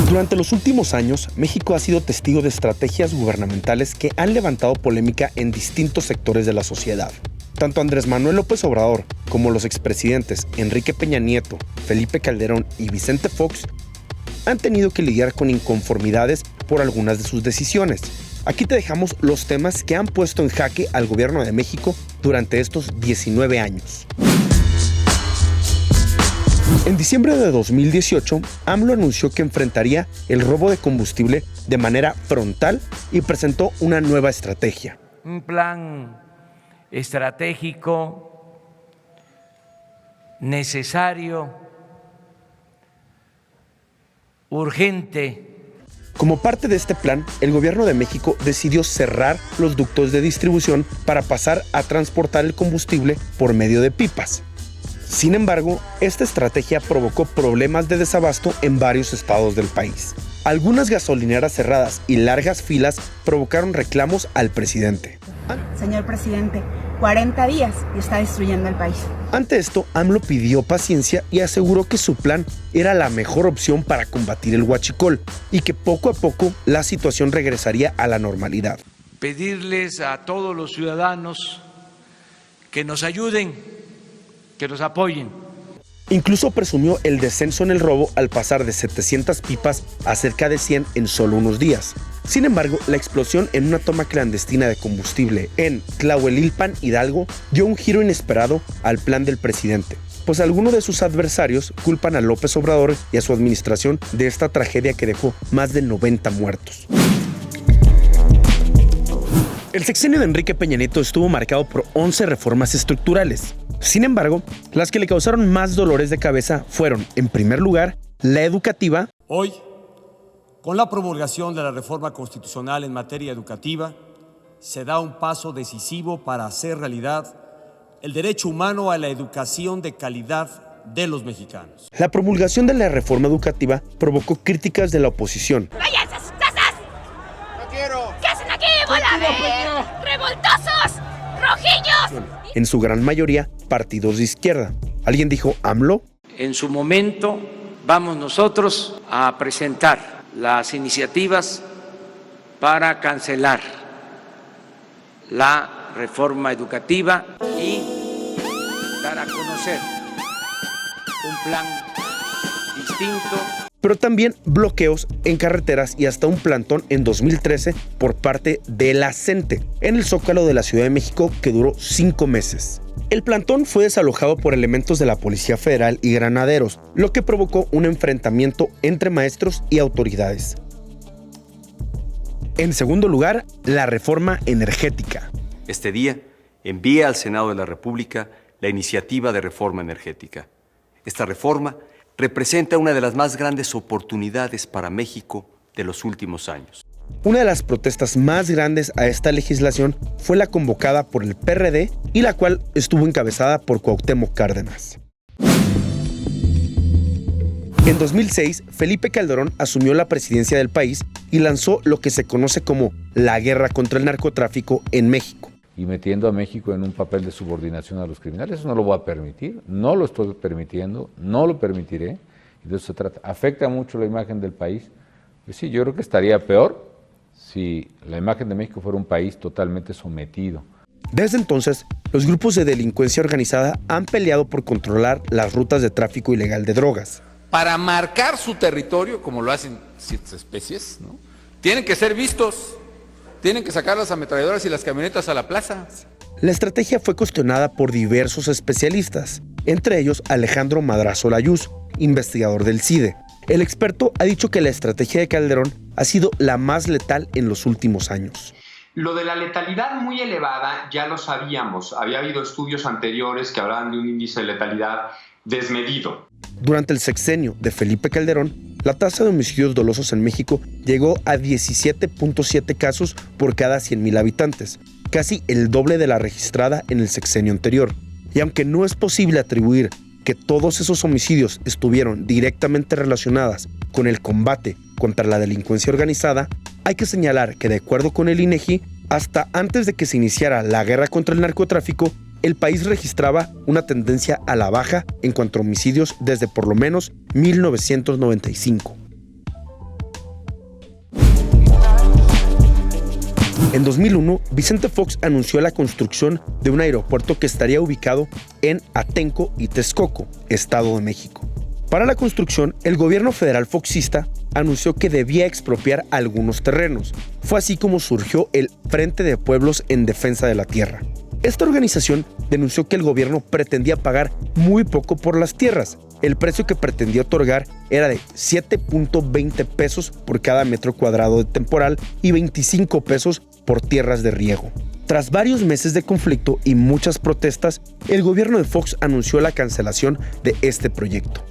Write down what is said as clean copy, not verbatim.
Durante los últimos años, México ha sido testigo de estrategias gubernamentales que han levantado polémica en distintos sectores de la sociedad. Tanto Andrés Manuel López Obrador como los expresidentes Enrique Peña Nieto, Felipe Calderón y Vicente Fox han tenido que lidiar con inconformidades por algunas de sus decisiones. Aquí te dejamos los temas que han puesto en jaque al gobierno de México durante estos 19 años. En diciembre de 2018, AMLO anunció que enfrentaría el robo de combustible de manera frontal y presentó una nueva estrategia. Un plan estratégico, necesario, urgente. Como parte de este plan, el gobierno de México decidió cerrar los ductos de distribución para pasar a transportar el combustible por medio de pipas. Sin embargo, esta estrategia provocó problemas de desabasto en varios estados del país. Algunas gasolineras cerradas y largas filas provocaron reclamos al presidente. Señor presidente, 40 días y está destruyendo el país. Ante esto, AMLO pidió paciencia y aseguró que su plan era la mejor opción para combatir el huachicol y que poco a poco la situación regresaría a la normalidad. Pedirles a todos los ciudadanos que nos ayuden, que nos apoyen. Incluso presumió el descenso en el robo al pasar de 700 pipas a cerca de 100 en solo unos días. Sin embargo, la explosión en una toma clandestina de combustible en Tlahuelilpan, Hidalgo, dio un giro inesperado al plan del presidente, pues algunos de sus adversarios culpan a López Obrador y a su administración de esta tragedia que dejó más de 90 muertos. El sexenio de Enrique Peña Nieto estuvo marcado por 11 reformas estructurales. Sin embargo, las que le causaron más dolores de cabeza fueron, en primer lugar, la educativa. Hoy, con la promulgación de la reforma constitucional en materia educativa, se da un paso decisivo para hacer realidad el derecho humano a la educación de calidad de los mexicanos. La promulgación de la reforma educativa provocó críticas de la oposición. ¡Váyanse a sus casas! ¡No quiero! ¿Qué hacen aquí, bola de revoltosos, rojillos? En su gran mayoría, partidos de izquierda. ¿Alguien dijo AMLO? En su momento vamos nosotros a presentar las iniciativas para cancelar la reforma educativa y dar a conocer un plan distinto. Pero también bloqueos en carreteras y hasta un plantón en 2013 por parte de la CENTE en el Zócalo de la Ciudad de México que duró 5 meses. El plantón fue desalojado por elementos de la Policía Federal y granaderos, lo que provocó un enfrentamiento entre maestros y autoridades. En segundo lugar, la reforma energética. Este día envía al Senado de la República la iniciativa de reforma energética. Esta reforma representa una de las más grandes oportunidades para México de los últimos años. Una de las protestas más grandes a esta legislación fue la convocada por el PRD y la cual estuvo encabezada por Cuauhtémoc Cárdenas. En 2006, Felipe Calderón asumió la presidencia del país y lanzó lo que se conoce como la guerra contra el narcotráfico en México. Y metiendo a México en un papel de subordinación a los criminales, eso no lo voy a permitir, no lo estoy permitiendo, no lo permitiré. Y de eso se trata. ¿Afecta mucho la imagen del país? Pues sí, yo creo que estaría peor si la imagen de México fuera un país totalmente sometido. Desde entonces, los grupos de delincuencia organizada han peleado por controlar las rutas de tráfico ilegal de drogas. Para marcar su territorio, como lo hacen ciertas especies, ¿no? Tienen que ser vistos, tienen que sacar las ametralladoras y las camionetas a la plaza. La estrategia fue cuestionada por diversos especialistas, entre ellos Alejandro Madrazo Layuz, investigador del CIDE. El experto ha dicho que la estrategia de Calderón ha sido la más letal en los últimos años. Lo de la letalidad muy elevada ya lo sabíamos. Había habido estudios anteriores que hablaban de un índice de letalidad desmedido. Durante el sexenio de Felipe Calderón, la tasa de homicidios dolosos en México llegó a 17.7 casos por cada 100,000 habitantes, casi el doble de la registrada en el sexenio anterior. Y aunque no es posible atribuir que todos esos homicidios estuvieron directamente relacionados con el combate contra la delincuencia organizada, hay que señalar que de acuerdo con el INEGI, hasta antes de que se iniciara la guerra contra el narcotráfico, el país registraba una tendencia a la baja en cuanto a homicidios desde por lo menos 1995. En 2001, Vicente Fox anunció la construcción de un aeropuerto que estaría ubicado en Atenco y Texcoco, Estado de México. Para la construcción, el gobierno federal foxista anunció que debía expropiar algunos terrenos. Fue así como surgió el Frente de Pueblos en Defensa de la Tierra. Esta organización denunció que el gobierno pretendía pagar muy poco por las tierras. El precio que pretendía otorgar era de 7.20 pesos por cada metro cuadrado de temporal y 25 pesos por tierras de riego. Tras varios meses de conflicto y muchas protestas, el gobierno de Fox anunció la cancelación de este proyecto.